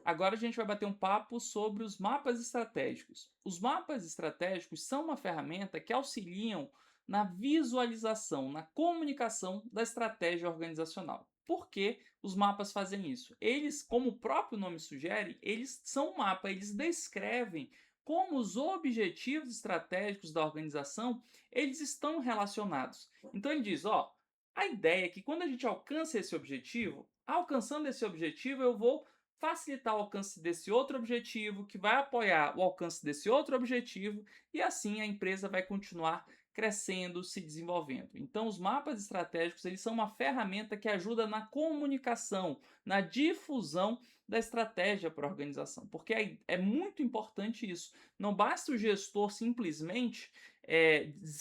Agora a gente vai bater um papo sobre os mapas estratégicos. Os mapas estratégicos são uma ferramenta que auxiliam na visualização, na comunicação da estratégia organizacional. Por que os mapas fazem isso? Eles, como o próprio nome sugere, eles são um mapa, eles descrevem como os objetivos estratégicos da organização eles estão relacionados. Então ele diz, ó, a ideia é que quando a gente alcança esse objetivo, alcançando esse objetivo eu vou facilitar o alcance desse outro objetivo, que vai apoiar o alcance desse outro objetivo, e assim a empresa vai continuar crescendo, se desenvolvendo. Então, os mapas estratégicos eles são uma ferramenta que ajuda na comunicação, na difusão da estratégia para a organização, porque é muito importante isso. Não basta o gestor simplesmente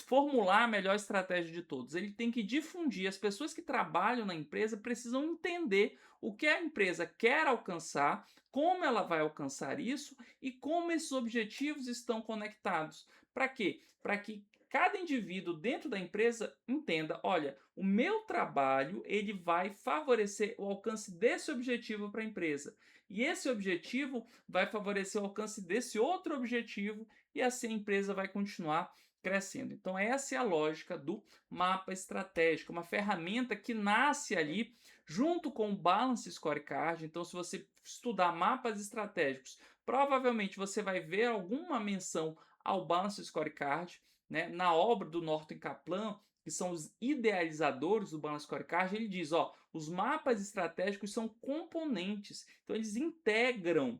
formular a melhor estratégia de todos. Ele tem que difundir. As pessoas que trabalham na empresa precisam entender o que a empresa quer alcançar, como ela vai alcançar isso e como esses objetivos estão conectados. Para quê? Para que cada indivíduo dentro da empresa entenda, olha, o meu trabalho ele vai favorecer o alcance desse objetivo para a empresa. E esse objetivo vai favorecer o alcance desse outro objetivo e assim a empresa vai continuar crescendo. Então essa é a lógica do mapa estratégico, uma ferramenta que nasce ali junto com o Balance Scorecard. Então se você estudar mapas estratégicos, provavelmente você vai ver alguma menção ao Balance Scorecard, né? Na obra do Norton Kaplan, que são os idealizadores do Balance Scorecard, ele diz, ó, os mapas estratégicos são componentes, então eles integram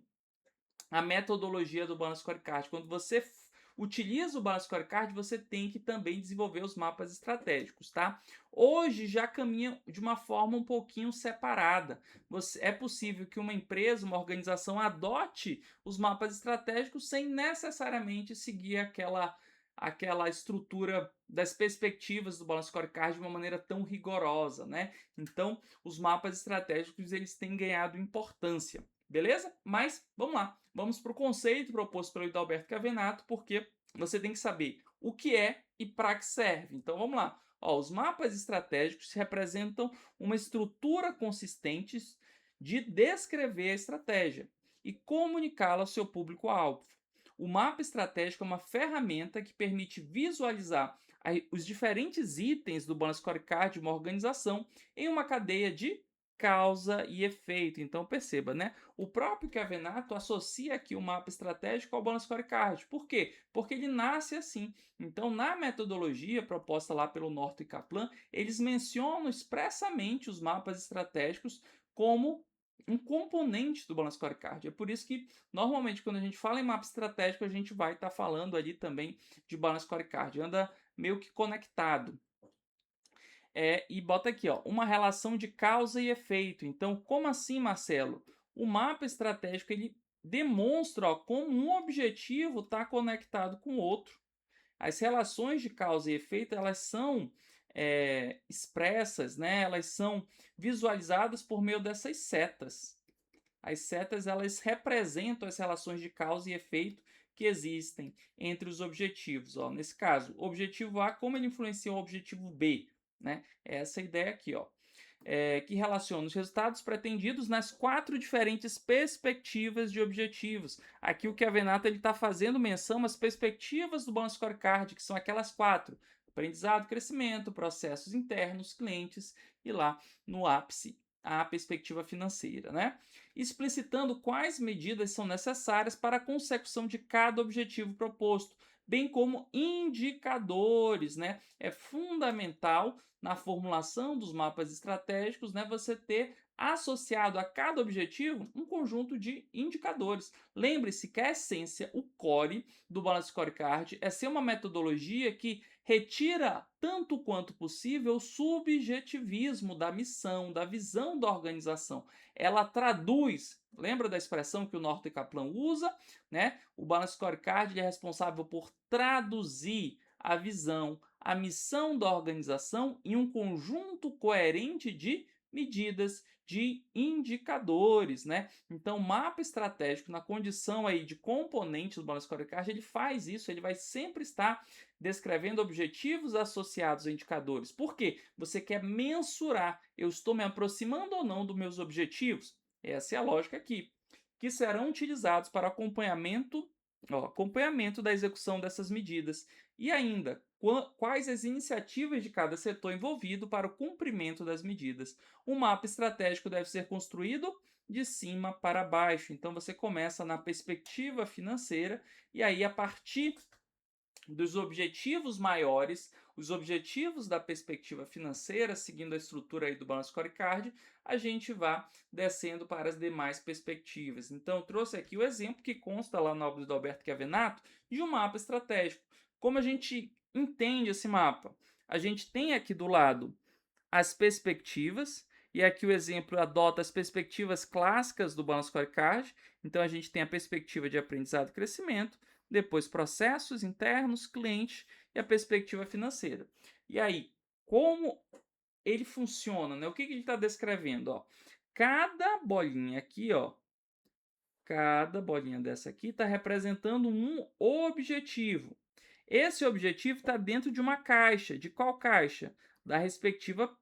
a metodologia do Balance Scorecard. Quando você utiliza o Balance Scorecard, você tem que também desenvolver os mapas estratégicos, tá? Hoje já caminha de uma forma um pouquinho separada. É possível que uma empresa, uma organização adote os mapas estratégicos sem necessariamente seguir aquela estrutura das perspectivas do Balance Scorecard de uma maneira tão rigorosa, né? Então, os mapas estratégicos eles têm ganhado importância. Beleza? Mas vamos lá. Vamos para o conceito proposto pelo Hidalberto Cavenato, porque você tem que saber o que é e para que serve. Então vamos lá. Ó, os mapas estratégicos representam uma estrutura consistente de descrever a estratégia e comunicá-la ao seu público-alvo. O mapa estratégico é uma ferramenta que permite visualizar os diferentes itens do Balance Scorecard de uma organização em uma cadeia de causa e efeito. Então perceba, né? O próprio Cavenato associa aqui o mapa estratégico ao Balance Scorecard. Por quê? Porque ele nasce assim. Então, na metodologia proposta lá pelo Norton e Kaplan, eles mencionam expressamente os mapas estratégicos como um componente do Balance Scorecard. É por isso que, normalmente, quando a gente fala em mapa estratégico, a gente vai estar falando ali também de Balance Scorecard. Anda meio que conectado. E bota aqui, ó, uma relação de causa e efeito. Então, como assim, Marcelo? O mapa estratégico ele demonstra, ó, como um objetivo está conectado com o outro. As relações de causa e efeito elas são expressas, né? Elas são visualizadas por meio dessas setas. As setas elas representam as relações de causa e efeito que existem entre os objetivos. Ó. Nesse caso, o objetivo A, como ele influencia o objetivo B? Né? Essa ideia aqui, ó. Que relaciona os resultados pretendidos nas 4 diferentes perspectivas de objetivos. Aqui o Chiavenato está fazendo menção às perspectivas do Balance Scorecard, que são aquelas 4. Aprendizado, crescimento, processos internos, clientes e lá no ápice a perspectiva financeira, né? Explicitando quais medidas são necessárias para a consecução de cada objetivo proposto, bem como indicadores, né? É fundamental na formulação dos mapas estratégicos, né, você ter associado a cada objetivo um conjunto de indicadores. Lembre-se que a essência, o core do Balance Scorecard é ser uma metodologia que retira tanto quanto possível o subjetivismo da missão, da visão da organização. Ela traduz, lembra da expressão que o Norton e Kaplan usa, né? O Balance Scorecard é responsável por traduzir a visão, a missão da organização em um conjunto coerente de medidas, de indicadores, né? Então, o mapa estratégico na condição aí de componente do Balance Scorecard, ele faz isso, ele vai sempre estar descrevendo objetivos associados a indicadores. Por quê? Você quer mensurar, eu estou me aproximando ou não dos meus objetivos? Essa é a lógica aqui. que serão utilizados para acompanhamento da execução dessas medidas. E ainda, quais as iniciativas de cada setor envolvido para o cumprimento das medidas. O mapa estratégico deve ser construído de cima para baixo. Então, você começa na perspectiva financeira e aí, a partir dos objetivos maiores, os objetivos da perspectiva financeira, seguindo a estrutura aí do Balance Scorecard, a gente vai descendo para as demais perspectivas. Então, eu trouxe aqui o exemplo que consta lá na obra do Alberto Chiavenato de um mapa estratégico. Como a gente entende esse mapa? A gente tem aqui do lado as perspectivas, e aqui o exemplo adota as perspectivas clássicas do Balance Scorecard. Então, a gente tem a perspectiva de aprendizado e crescimento, depois processos internos, cliente e a perspectiva financeira. E aí, como ele funciona, né? O que ele está descrevendo? Ó, cada bolinha aqui, ó, cada bolinha dessa aqui está representando um objetivo. Esse objetivo está dentro de uma caixa. De qual caixa? Da respectiva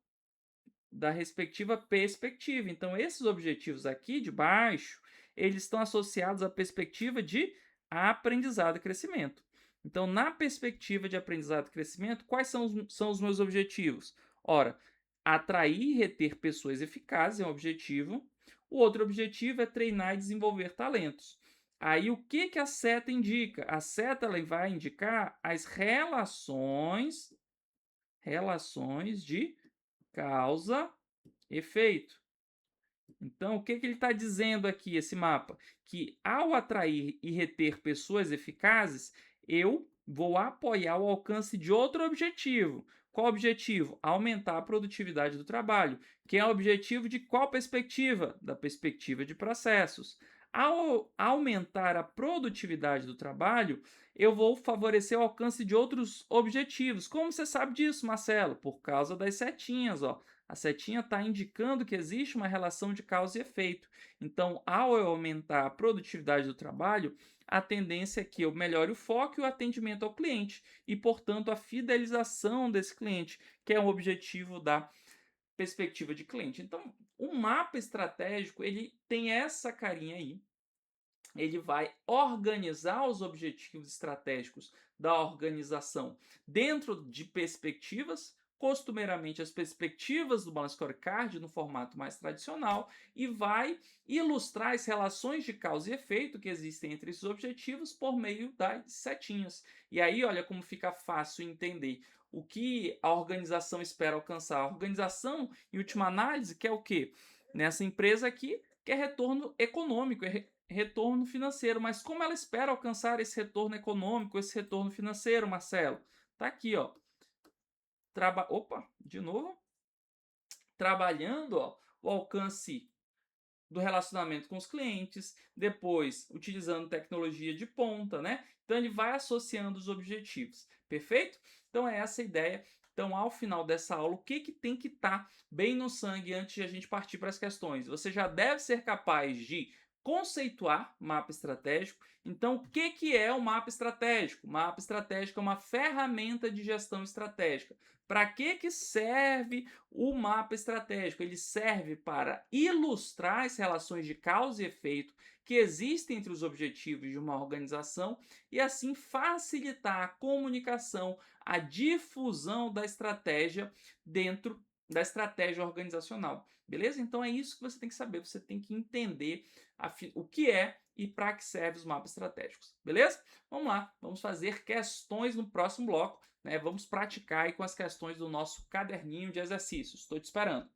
perspectiva. Então, esses objetivos aqui de baixo, eles estão associados à perspectiva de aprendizado e crescimento. Então, na perspectiva de aprendizado e crescimento, quais são os meus objetivos? Ora, atrair e reter pessoas eficazes é um objetivo. O outro objetivo é treinar e desenvolver talentos. Aí, o que a seta indica? A seta ela vai indicar as relações de causa, efeito. Então, o que ele está dizendo aqui, esse mapa? Que ao atrair e reter pessoas eficazes, eu vou apoiar o alcance de outro objetivo. Qual objetivo? Aumentar a produtividade do trabalho, que é o objetivo de qual perspectiva? Da perspectiva de processos. Ao aumentar a produtividade do trabalho, eu vou favorecer o alcance de outros objetivos. Como você sabe disso, Marcelo? Por causa das setinhas, ó. A setinha está indicando que existe uma relação de causa e efeito. Então, ao eu aumentar a produtividade do trabalho, a tendência é que eu melhore o foco e o atendimento ao cliente e, portanto, a fidelização desse cliente, que é um objetivo da perspectiva de cliente. Então, o mapa estratégico, ele tem essa carinha aí. Ele vai organizar os objetivos estratégicos da organização dentro de perspectivas, costumeiramente as perspectivas do Balance Scorecard no formato mais tradicional, e vai ilustrar as relações de causa e efeito que existem entre esses objetivos por meio das setinhas. E aí, olha como fica fácil entender o que a organização espera alcançar. A organização, em última análise, quer o quê? Nessa empresa aqui, quer retorno econômico, retorno financeiro. Mas como ela espera alcançar esse retorno econômico, esse retorno financeiro, Marcelo? Tá aqui, ó. De novo. Trabalhando, ó, o alcance do relacionamento com os clientes, depois utilizando tecnologia de ponta, né? Então ele vai associando os objetivos, perfeito? Então é essa a ideia. Então, ao final dessa aula, o que tem que estar bem no sangue antes de a gente partir para as questões? Você já deve ser capaz de conceituar mapa estratégico. Então, o que é o mapa estratégico? O mapa estratégico é uma ferramenta de gestão estratégica. Para que serve o mapa estratégico? Ele serve para ilustrar as relações de causa e efeito que existem entre os objetivos de uma organização e assim facilitar a comunicação, a difusão da estratégia dentro da estratégia organizacional. Beleza? Então é isso que você tem que saber, você tem que entender o que é e para que servem os mapas estratégicos. Beleza? Vamos lá, vamos fazer questões no próximo bloco. Né? Vamos praticar aí com as questões do nosso caderninho de exercícios. Estou te esperando.